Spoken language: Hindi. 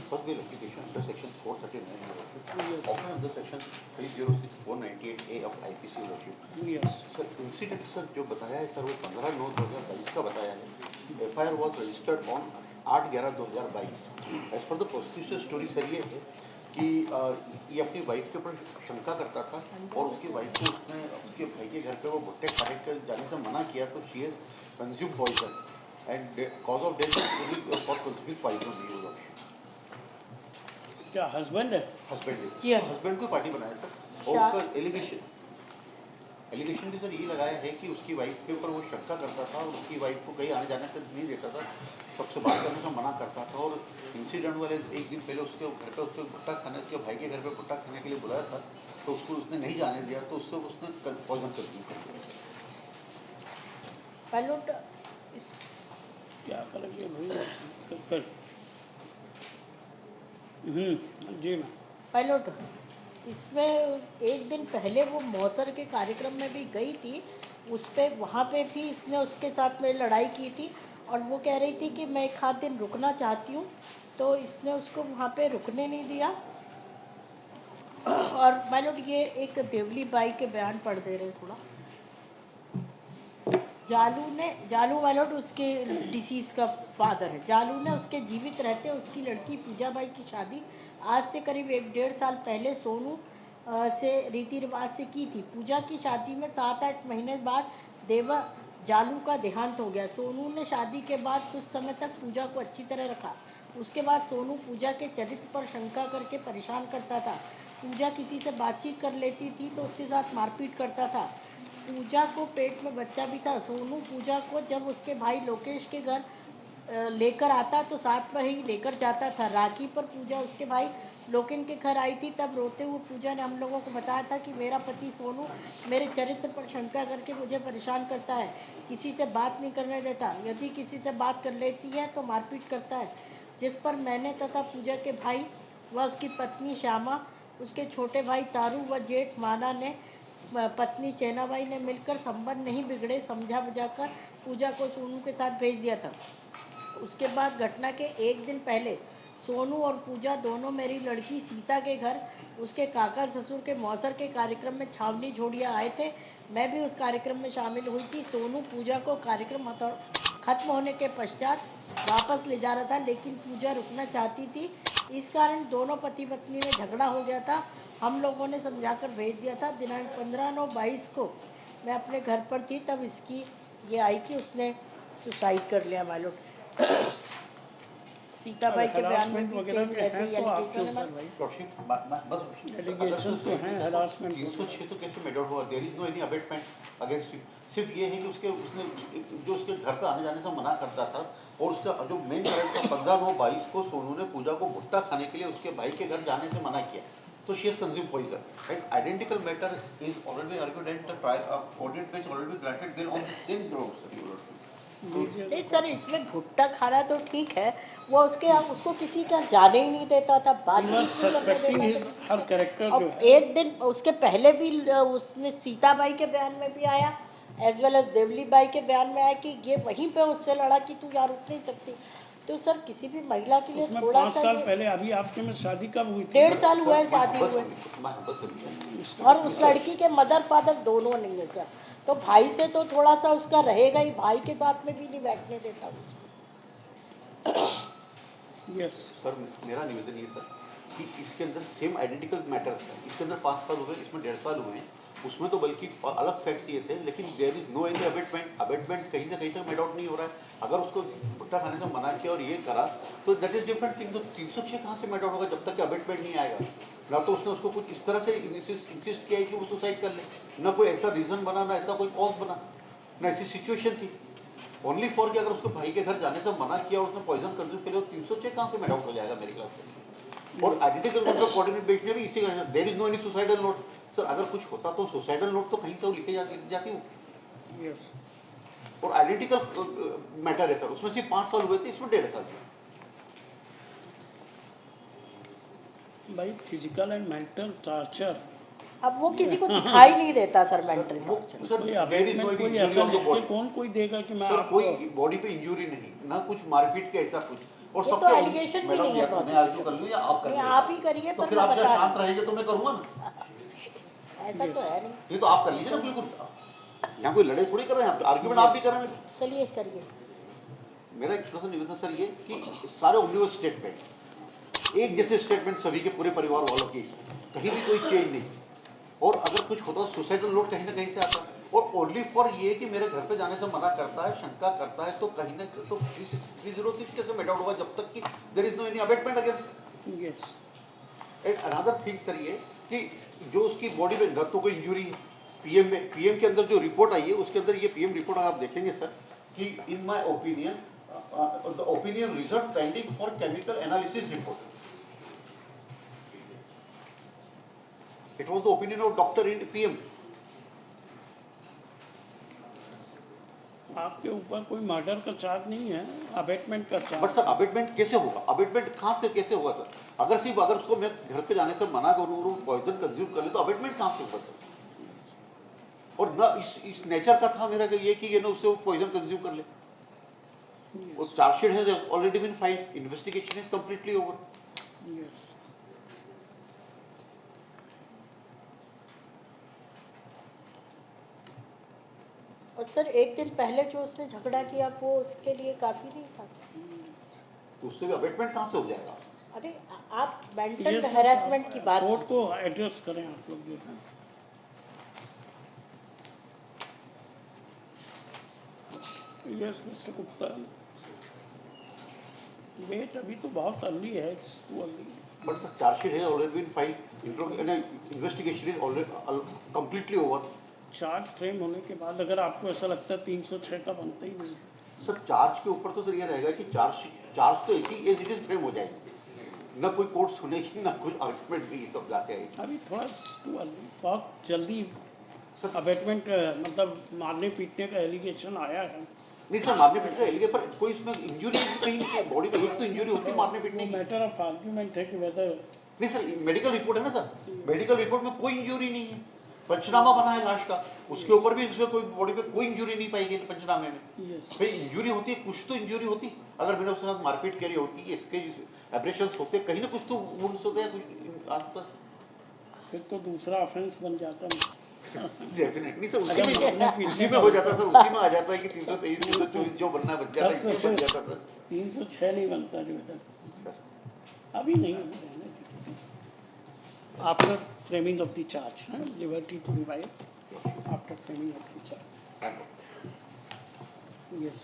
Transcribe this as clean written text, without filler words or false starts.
first bail application under section 439 of under section 306/498A of IPC Yes. Sir incident sir जो बताया है सर वो 15/9/2022 का बताया है। FIR was registered on 8/11/2022। As per the prosecution story sir ये है कि ये अपनी वाइफ के ऊपर शंका करता था और उसकी वाइफ को उसने उसके भाई के घर पे वो भुट्टे खाने के जाने से मना किया तो she has consume poison and cause of death for consuming poison. क्या हस्बैंड है? हस्बैंड जी हाँ। हस्बैंड को पार्टी बनाया सर और उसका एलिगेशन भी सर ये लगाया है कि उसकी वाइफ के ऊपर वो शंका करता था और उसकी वाइफ को कहीं आने जाने से नहीं देता था, सबसे बात करने से मना करता था और इंसिडेंट वाले एक दिन पहले उसके घर पे उसको भुट्टा खाने उसके भाई के घर पे भुट्टा खाने के लिए बुलाया था तो उसको उसने नहीं जाने दिया तो उससे उसने पॉइजन कर दिया। पायलट क्या करेंगे भाई? जी मैम। पायलट इसमें एक दिन पहले वो मौसर के कार्यक्रम में भी गई थी, उस पे वहाँ पे भी इसने उसके साथ में लड़ाई की थी और वो कह रही थी कि मैं एक आध दिन रुकना चाहती हूँ, तो इसने उसको वहाँ पे रुकने नहीं दिया। और पायलट ये एक देवली बाई के बयान पढ़ दे रहे थोड़ा। जालू पायलट उसके डिसीज का फादर है। जालू ने उसके जीवित रहते उसकी लड़की पूजा बाई की शादी आज से करीब 1-1.5 साल पहले सोनू से रीति रिवाज से की थी। पूजा की शादी में 7-8 महीने बाद देवा जालू का देहांत हो गया। सोनू ने शादी के बाद कुछ समय तक पूजा को अच्छी तरह रखा। उसके बाद सोनू पूजा के चरित्र पर शंका करके परेशान करता था। पूजा किसी से बातचीत कर लेती थी तो उसके साथ मारपीट करता था। पूजा को पेट में बच्चा भी था। सोनू पूजा को जब उसके भाई लोकेश के घर लेकर आता तो साथ में ही लेकर जाता था। राखी पर पूजा उसके भाई लोकेन के घर आई थी, तब रोते हुए पूजा ने हम लोगों को बताया था कि मेरा पति सोनू मेरे चरित्र पर शंका करके मुझे परेशान करता है, किसी से बात नहीं करने देता, यदि किसी से बात कर लेती है तो मारपीट करता है। जिस पर मैंने तथा पूजा के भाई व उसकी पत्नी श्यामा, उसके छोटे भाई तारू व जेठ माना ने पत्नी चैनाबाई ने मिलकर संबंध नहीं बिगड़े समझा बुझाकर पूजा को सोनू के साथ भेज दिया था। उसके बाद घटना के एक दिन पहले सोनू और पूजा दोनों मेरी लड़की सीता के घर उसके काका ससुर के मौसर के कार्यक्रम में छावनी झोड़िया आए थे। मैं भी उस कार्यक्रम में शामिल हुई थी। सोनू पूजा को कार्यक्रम खत्म होने के पश्चात वापस ले जा रहा था, लेकिन पूजा रुकना चाहती थी। इस कारण दोनों पति पत्नी में झगड़ा हो गया था। हम लोगों ने समझाकर भेज दिया था। दिनांक 15/9/22 को मैं अपने घर पर थी, तब इसकी ये आई कि उसने सुसाइड कर लिया। मालूम सीताबाई के बयान में भी सेम ऐसे ही एलिगेशन है। 306 तो कैसे मेड आउट हुआ? There is no any abetment against him. सिर्फ ये है कि उसने जो उसके घर पे आने जाने से मना करता था और उसका जो मेन कैरेक्टर 15/9/22 को सोनू ने पूजा को भुट्टा खाने के लिए उसके भाई के घर जाने से मना किया तो she has consume poison and identical matter is already argued and the trial audit bench already granted bail on the same grounds. नहीं सर, इसमें भुट्टा खाना तो ठीक है, वो उसको किसी का जाने ही नहीं देता था, बातचीत नहीं करने देता था। अब एक दिन उसके पहले भी उसने सीताबाई के बयान में भी आया as well as Devli Bai के बयान में आया कि ये वहीं पे उससे लड़ा कि तू यहाँ रुक नहीं सकती। तो सर किसी भी महिला के लिए थोड़ा 5 साल पहले अभी आपके में शादी कब हुई थी? 1.5 साल हुआ है शादी हुए और उस लड़की के मदर फादर दोनों नहीं है सर, तो भाई से तो थोड़ा सा उसका रहेगा ही, भाई के साथ में भी नहीं बैठने देता उसको। यस सर मेरा निवेदन ये था कि इसके अंदर सेम आइडेंटिकल मैटर था। इसके अंदर 5 साल हुए, इसमें 1.5 साल हुए हैं। उसमें तो बल्कि अलग फैक्ट्स ये थे, लेकिन there is no any abetment. Abetment कहीं से कहीं तक मेड आउट नहीं हो रहा है। अगर उसको भुट्टा खाने से मना किया और ये करा तो दैट इज डिफरेंट थिंग। तो 306 कहाँ से मेड आउट होगा जब तक कि अबेटमेंट नहीं आएगा? ना तो उसने उसको कुछ इस तरह से इंसिस्ट किया है कि वो सुसाइड कर ले, ना कोई ऐसा रीजन बना, ना ऐसा कोई कॉज बना, ना ऐसी सिचुएशन थी। ओनली फॉर कि अगर उसको भाई के घर जाने से मना किया और उसने पॉइजन कंज्यूम कर लिया, 306 कहाँ से मेड आउट हो जाएगा मेरी क्लास में? और आइडेंटिकल नोट का कोऑर्डिनेट बेस में भी इसी का there is no any suicidal note. Sir अगर कुछ होता तो सुसाइडल नोट तो कहीं से लिखे जाती हूँ। यस और आइडेंटिकल मैटर है सर, उसमें सिर्फ 5 साल हुए थे, इसमें 1.5 साल हुए। भाई फिजिकल एंड मेंटल टॉर्चर अब वो किसी को दिखाई नहीं देता सर मेंटल टॉर्चर। कौन कोई देगा कि मैं सर कोई बॉडी पे इंजरी नहीं, ना कुछ मारपीट का ऐसा कुछ, और ये तो सबके allegation भी मैडम नहीं है या तो मैं आर्ग्यू कर लूं या आप कर नहीं, लीजिए। आप ही करिए, तो पर फिर मैं आप जब बता शांत रहेंगे तो मैं करूंगा ना। ऐसा तो है नहीं। ये तो आप कर लीजिए ना, बिल्कुल। यहाँ कोई लड़ाई थोड़ी कर रहे हैं, आर्ग्यूमेंट आप भी कर रहे हैं। चलिए करिए। मेरा एक छोटा सा निवेदन सर ये कि सारे ओमनिबस स्टेटमेंट एक जैसे स्टेटमेंट सभी के पूरे परिवार वालों की, कहीं भी कोई चेंज नहीं, और अगर कुछ होता तो सुसाइडल नोट कहीं ना कहीं से आता, और ओनली फॉर ये कि मेरे घर पे जाने से मना करता है, शंका करता है, तो कहीं ना तो 306 कैसे मेट आउट होगा जब तक कि there is no any abetment against. Yes, and another thing sir ये कि जो उसकी बॉडी में न तो कोई इंजरी है, पीएम के अंदर जो रिपोर्ट आई है उसके अंदर ये पीएम रिपोर्ट आप देखेंगे सर कि in my opinion the opinion result pending for chemical analysis report. It was the opinion of doctor in PM. आपके ऊपर कोई मर्डर का चार्ज नहीं है, अबेटमेंट का बट चार्ज। सर अबेटमेंट कैसे होगा? अबेटमेंट कहां से कैसे होगा सर? अगर सिर्फ अगर उसको मैं घर पे जाने से मना करूं और पॉइजन कंज्यूम कर ले तो अबेटमेंट कहां से होगा सर? और न इस नेचर का था मेरा कि ये कि ये ना उससे वो पॉइजन कंज्यूम कर ले। और chargesheet has already been filed, investigation is completely over. Yes, और सर एक दिन पहले जो उसने झगड़ा किया वो उसके लिए काफी नहीं था क्या? तो उससे भी अबेटमेंट कहां से हो जाएगा? अरे आप मेंटल हैरेसमेंट की बात कोर्ट कीजिए। को एड्रेस करें आप लोग जो है। यस मिस्टर गुप्ता, वेट अभी तो बहुत अर्ली है, it's too early. But sir chargesheet has already been filed, investigation is already completely over. Charge frame होने के बाद अगर आपको ऐसा लगता है 306 का बनता ही नहीं है। सर चार्ज के ऊपर तो सर ये रहेगा कि चार्ज तो ऐसी एज इट इज फ्रेम हो जाएगी, न कोई कोर्ट सुनेगी ना कुछ आर्गुमेंट भी सब जाके आएगी। अभी थोड़ा टू अर्ली, बहुत जल्दी सर अबेटमेंट मतलब मारने पीटने का एलिगेशन आया है। नहीं सर, मारने पीटने का एलिगेशन, पर कोई इसमें इंजरी कहीं बॉडी में एक तो इंजरी होती है मारने पीटने की। मैटर ऑफ आर्ग्यूमेंट है कि वेदर। नहीं सर, मेडिकल रिपोर्ट है ना सर, मेडिकल रिपोर्ट में कोई इंजरी नहीं है, पंचनामा बना है लाश का, उसके ऊपर भी उसमें कोई बॉडी पे कोई इंजरी नहीं पाई गई पंचनामे में। यस, भाई इंजरी होती है, कुछ तो इंजरी होती, अगर मैंने उसके साथ मारपीट करी होती, इसके एब्रेशंस होते, कहीं ना कुछ तो वुंड्स होते हैं कुछ आसपास। फिर तो दूसरा ऑफेंस बन जाता है। डेफिनेटली सर, अगर उसी में हो जाता सर, उसी में आ जाता है कि 323 324 जो बनना बच जाता है, इसमें बन जाता सर। 306 नहीं बनता जो है, अभी नहीं रहने दीजिए। After framing of the charge, liberty to revive after framing of the charge. Yes.